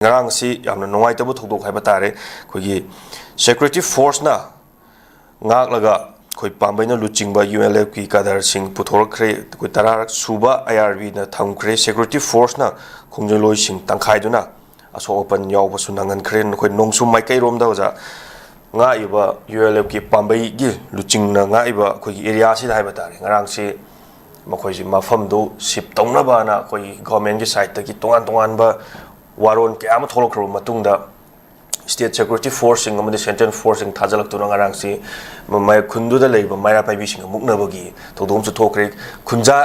ngarang si yamna nongai tabu thokdok haiba tare khogi security force na ngak laga khoi pambai na luchingba ULF ki kadar sing puthorkhre koi tarar suba IRB na thamkhre security force na khongjoloi sing tangkhai duna aso open yaw basu nangan khre khoi nongsum mai kai rom da ja nga iba ULF ki pambai gi luching na nga iba khoi area si haiba tare ngarang si makhoi si mafam do sip tongna ba na khoi government gi side ta ki tongan tongan ba waron ke ama tholokro matungda state security forcing amadi central forcing thajalak tuna ngarang si mai khundu da leiba maira pai bising mukna bagi thodom chu thokre khunja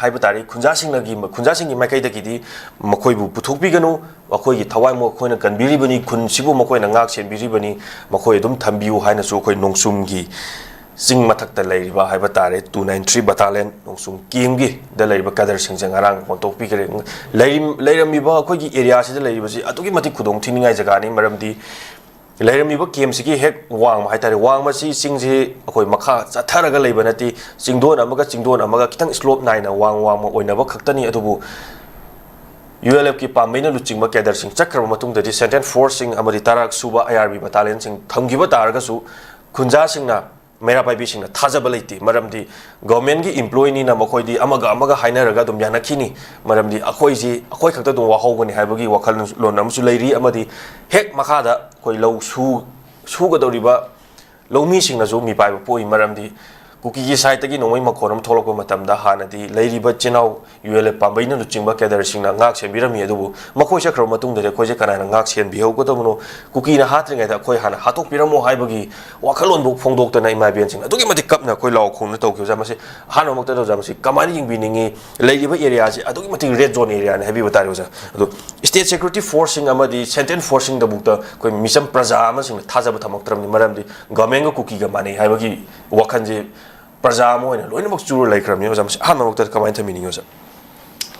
haiba tari khunja sing lagi khunja sing mai kai da ki makoi bu puthok bi ganu makoi gi thawai mo khoina kanbiri bani khun sibu makoi na ngak sen biri bani makoi dum thambiu haina chu khoi nongsum gi sing mathak ta leiba haiba tare 293 battalion nongsum kim gi da leiba kadar sing jang arang kontok pi kare leirami ba khoi gi area si da leiba si atugi mati khudong thiningai jaga ni maramdi leirami ba kem si gi hek wang hai tare wang ma si sing ji khoi makha chatharaga leiba nati chingdon amaga kitang slope nai na wang ma oina ba khaktani adubu ULF ki pamina luching ma kadar sing chakra matung da di central forcing amari tarak suba IRB battalion sing thamgi ba targa su khunja sing na मेरा पाई बिसिंग ना थाजा बलेती मरमदी government की employ नी ना मखोई दी अमगा हाइनरगा दुम यानखिनी मरमदी अखोई जी अखोई खक्ता दुम वाहोगनी हाइबगी वखल loan नमसु लेरी अमदी हेक मखादा कोई लौ सुगदौरिबा लौमी सिंग ना जो मी पाइबा पोई मरमदी कुकी की साइड तकी नोंगै मखोरम थोलको मतमदा हानदी लेरिबा चिनाव ULF पांबैना लुचिंगबा केदर सिंगना ngak सेबिरमी अदुबु मखोइ सकरो मतुंग दरे खोजे कनाना ngak सेन बिहौ को तमनो कुकी ना हात्रिङै दा खोइ हाना हातोक पिरमो हाइबगी वाखलोन बु फोंदोक्तना इमा बेन सिंग अदुगी मति कपना खोइ लाव खोन तौख्यो जामसे हानो मक्ता दो जामसे कमानि यिंबिनिङि लेरिबा एरिया से अदुगी मति रेड जोन एरिया ने हेबि बतारियो जा अदु स्टेट सिक्युरिटी फोर्सिंग अमदि सेंट्रल फोर्सिंग दबुक्ता खोइ मिसम प्रजा अमसिंग थाजाबा थमक्तरमनि मरमदि गवर्नमेंट को कुकी गा माने हाइबगी वखनजे प्रजा मोइन लोइनमक चुर लाइक्रमनि जामसे हानो मक्ता कमाइन थमिनिङो जा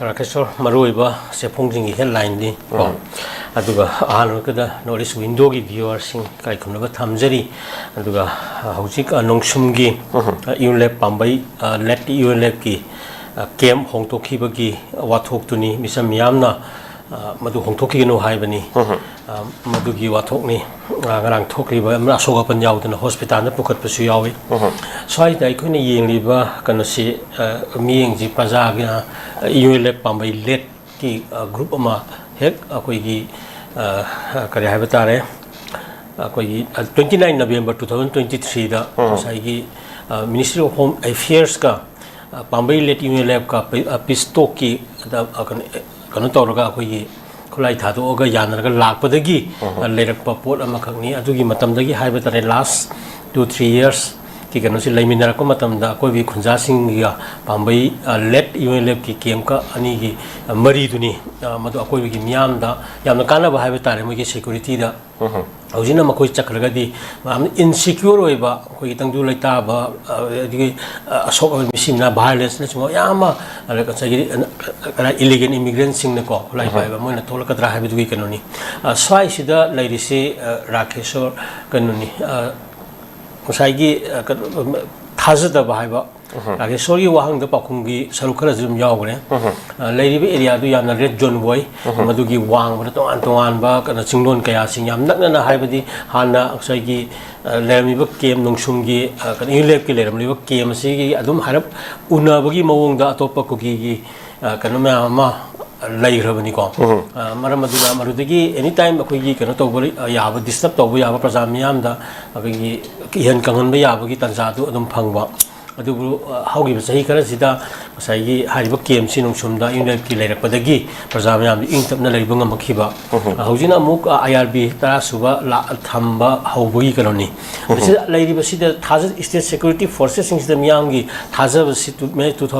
राकेशोर मरुइबा सेफोंजिंगी हेडलाइन दी अदुगा आहानकदा नॉलेज विंडो की व्यूअर्सिंग काइखुनबा थमजरी अदुगा हौजिक नोंसुमगी ULF पांबै लेट ULF की केम होंतोखिबगी वाथोक्तुनी मिसम यामना मधु होंतोखिगनो हाइबनी मधुगी वाथोकनी ngarang thokriba amra sogapan yaudana hospital na pukhatpasu yawi swaida aikoina yengliba kanasi miyengji pajaga ULF pambai let ki group ama hek akoigi kare haibatare akoigi 29 November 2023 da saigi Ministry of Home Affairs ka pambai let ULF ka pisto ki da kanu tawraga akoigi खुलाई थादो ओगा यानरगा लाकपदगी लेरकपा pot अमखंगनी अदुगी मतमदगी हाइबतरे last 2-3 years की कनोसी लेमिनरको मतमदा कोई भी खुंजासिंगिगा पांबै late ULF की केम का अनि की मरी दुनी मदु अकोई की मियामदा यामना काना बहाइब तारे मोगी सिक्युरिटी दा हौजिना मखोई चक्रगदी इनसिक्योर होइबा कोई तंगदु लैताबा दिगी असोक मिसिमना वायलेंस ने चमो यामा अलग सगी करा इलीगल इमिग्रेंट सिंग ने को लाई पाइबा मोइना थोलकद्रा हाइबदुगी कनोनी स्वाइ सिदा लैरिसे राकेशोर कनोनी मुसाइगी थाजदबा हाइबा राकेशोर की वाहंग द पाखुंगी सरुखरा जुम यावगरे लेरिबे एरिया दु यामना रेड जोन बॉय मदुगी वांग बद तोआन बा कना चिंगलोन कया सिंग याम नकना हाइबदी हाना अक्साइगी लेरमिबा केम नोंसुमगी कना ULF की लेरमलिबा केम सिगी अदुम हारब उनाबगी मवोंग दा अतोपा कुकी कना मा लाइरबनी को मरम मदुला मरुदगी एनी टाइम अखोगी कनो तोबरी याबा डिस्टर्ब तोबो याबा प्रजा मियाम दा अखोगी इहन कंगन बा याबगी तंजादु अदुम फंगबा अदुबु हाउगी सही खरा सिदा सही हारिबा केमसी नोंसुमदा ULF की लेरपदगी प्रजा मियाम इंगतपना लेरिबा ngमखिबा हौजिना मुक IRB तरा सुबा ला थंबा हौबगी कलोनी लेरिबा सिदा थाज स्टेट सिक्युरिटी फोर्सेस सिंग सिदा मियामगी थाजब सि 2000